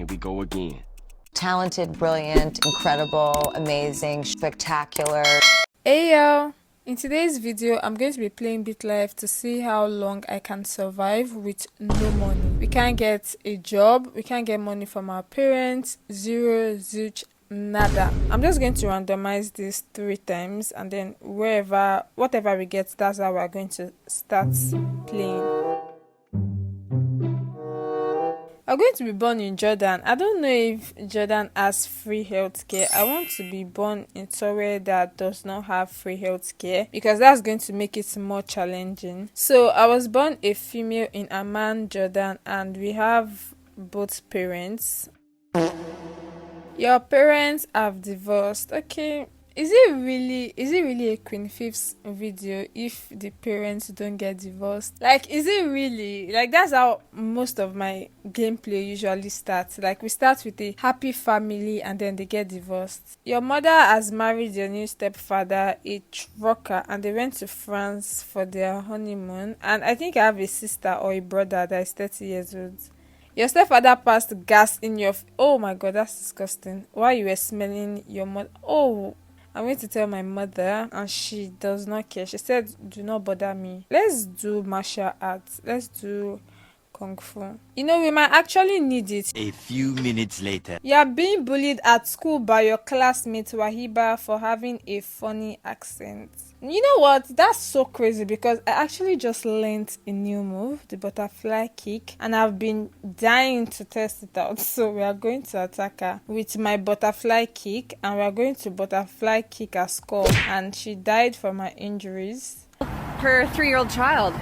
Here we go again. Talented, brilliant, incredible, amazing, spectacular. Hey y'all! In today's video, I'm going to be playing Bitlife to see how long I can survive with no money. We can't get a job, we can't get money from our parents, zero, zilch, nada. I'm just going to randomize this 3 times and then whatever we get, that's how we're going to start playing. I'm going to be born in Jordan. I don't know if Jordan has free healthcare. I want to be born in somewhere that does not have free healthcare because that's going to make it more challenging. So I was born a female in Amman, Jordan, and we have both parents. Your parents have divorced. Okay. Is it really a Queen Fifth's video if the parents don't get divorced? Like, is it really? Like, that's how most of my gameplay usually starts. Like, we start with a happy family and then they get divorced. Your mother has married your new stepfather, a trucker, and they went to France for their honeymoon. And I think I have a sister or a brother that is 30 years old. Your stepfather passed gas in your... Oh my god, that's disgusting. While you were smelling your mother... Oh... I'm going to tell my mother and she does not care. She said, do not bother me. Let's do martial arts. Let's do kung fu. You know, we might actually need it. A few minutes later. You are being bullied at school by your classmate Wahiba for having a funny accent. You know what? That's so crazy because I actually just learned a new move, the butterfly kick, and I've been dying to test it out. So we are going to attack her with my butterfly kick, and we are going to butterfly kick her skull, and she died from her injuries. Her 3-year-old child.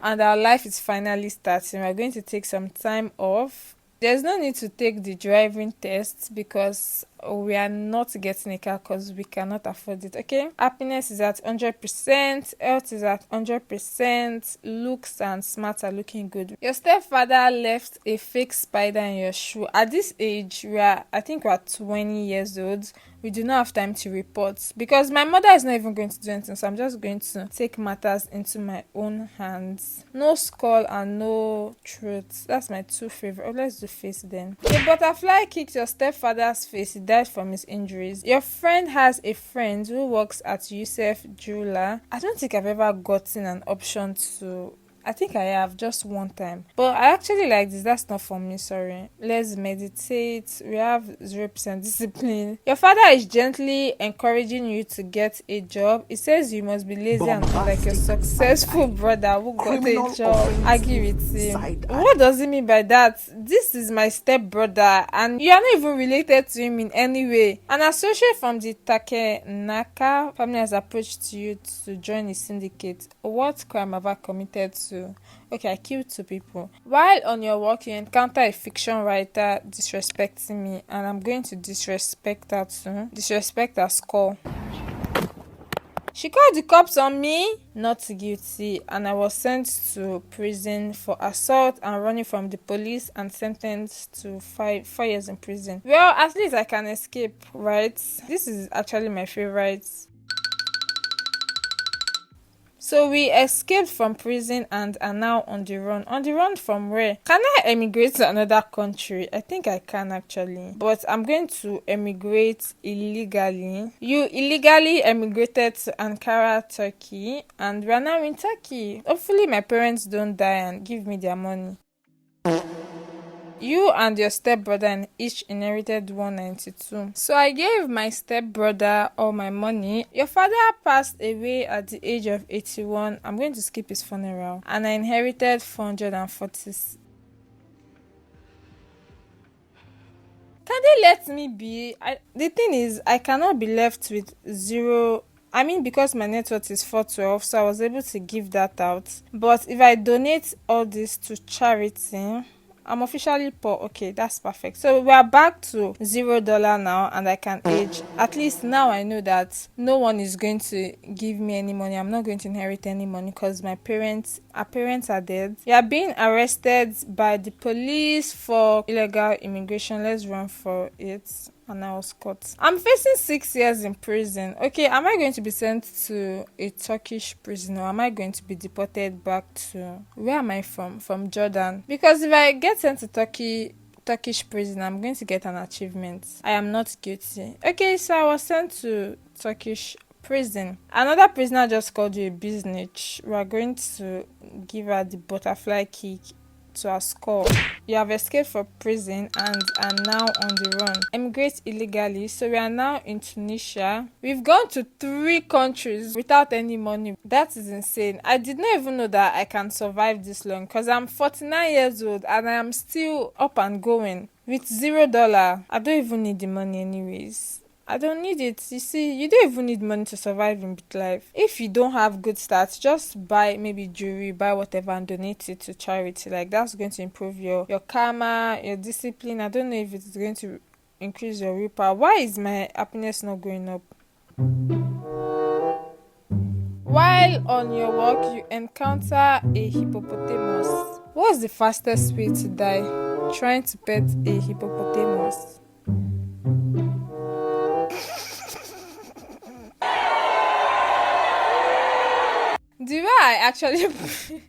And our life is finally starting. We're going to take some time off. There's no need to take the driving test because we are not getting a car because we cannot afford it, okay? Happiness is at 100%, health is at 100%, looks and smarts are looking good. Your stepfather left a fake spider in your shoe. At this age, I think we're 20 years old. We do not have time to report because my mother is not even going to do anything, so I'm just going to take matters into my own hands. No skull and no truth. That's my 2 favorite. Oh, let's do face then. A butterfly kicked your stepfather's face. He died from his injuries. Your friend has a friend who works at Yousef jeweler. I don't think I've ever gotten an option to... I think I have just one time. But I actually like this. That's not for me, sorry. Let's meditate. We have 0% discipline. Your father is gently encouraging you to get a job. He says you must be lazy and not like a successful brother who got a job. Argue with him. What does he mean by that? This is my step brother and you are not even related to him in any way. An associate from the Takenaka family has approached you to join his syndicate. What crime have I committed to? Okay, I killed 2 people. While on your walk, you encounter a fiction writer disrespecting me, and I'm going to disrespect her too. Disrespect her skull. She called the cops on me, not guilty, and I was sent to prison for assault and running from the police and sentenced to 4 years in prison. Well, at least I can escape, right? This is actually my favorite. So we escaped from prison and are now on the run. On the run from where? Can I emigrate to another country? I think I can actually. But I'm going to emigrate illegally. You illegally emigrated to Ankara, Turkey. And we are now in Turkey. Hopefully my parents don't die and give me their money. You and your stepbrother each inherited 192. So I gave my stepbrother all my money. Your father passed away at the age of 81. I'm going to skip his funeral. And I inherited 440. Can they let me be? The thing is, I cannot be left with 0. I mean, because my net worth is 412, so I was able to give that out. But if I donate all this to charity... I'm officially poor. Okay, that's perfect. So we are back to $0 now and I can age. At least now I know that no one is going to give me any money. I'm not going to inherit any money because our parents are dead. You are being arrested by the police for illegal immigration. Let's run for it. And I was caught. I'm facing 6 years in prison. Okay, am I going to be sent to a Turkish prison or am I going to be deported back to... Where am I from? From Jordan. Because if I get sent to Turkey, Turkish prison. I'm going to get an achievement. I am not guilty. Okay, so I was sent to Turkish prison. Another prisoner just called you a business. We are going to give her the butterfly kick to her skull. You have escaped from prison and are now on the run. Immigrate illegally. So we are now in Tunisia. We've gone to 3 countries without any money. That is insane. I did not even know that I can survive this long because I'm 49 years old and I am still up and going with $0. I don't even need the money anyways. I don't need it. You see, you don't even need money to survive in Bitlife. If you don't have good stats, just buy maybe jewelry, buy whatever and donate it to charity. Like, that's going to improve your karma, your discipline. I don't know if it's going to increase your willpower. Why is my happiness not going up? While on your walk, you encounter a hippopotamus. What's the fastest way to die? Trying to pet a hippopotamus. The way I actually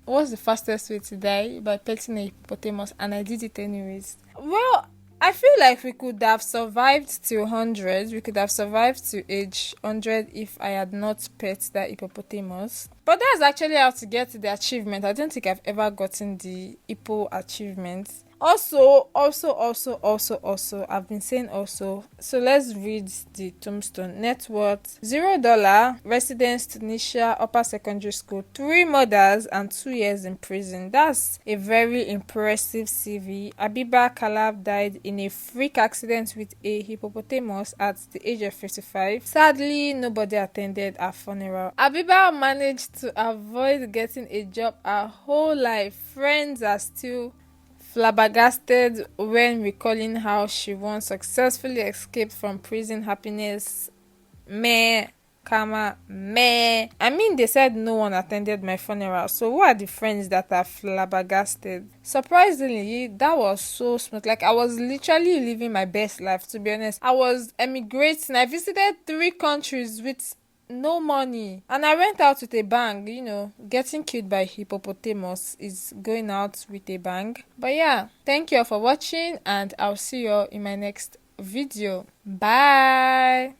what's the fastest way to die? By petting a hippopotamus, and I did it anyways. Well, I feel like we could have survived till 100. We could have survived to age 100 if I had not pet that hippopotamus. But that's actually how to get the achievement. I don't think I've ever gotten the hippo achievement. Also, I've been saying also. So let's read the tombstone. Net worth $0. Residence Tunisia, upper secondary school, 3 murders and 2 years in prison. That's a very impressive CV. Abiba Kalab died in a freak accident with a hippopotamus at the age of 55. Sadly, nobody attended her funeral. Abiba managed to avoid getting a job her whole life. Friends are still flabbergasted when recalling how she once successfully escaped from prison. Happiness, meh. Karma, meh. I mean, they said no one attended my funeral, so who are the friends that are flabbergasted? Surprisingly, that was so smooth. Like, I was literally living my best life, to be honest. I was emigrating. I visited 3 countries with no money, and I went out with a bang. You know, getting killed by hippopotamus is going out with a bang. But yeah, thank you all for watching, and I'll see you all in my next video. Bye.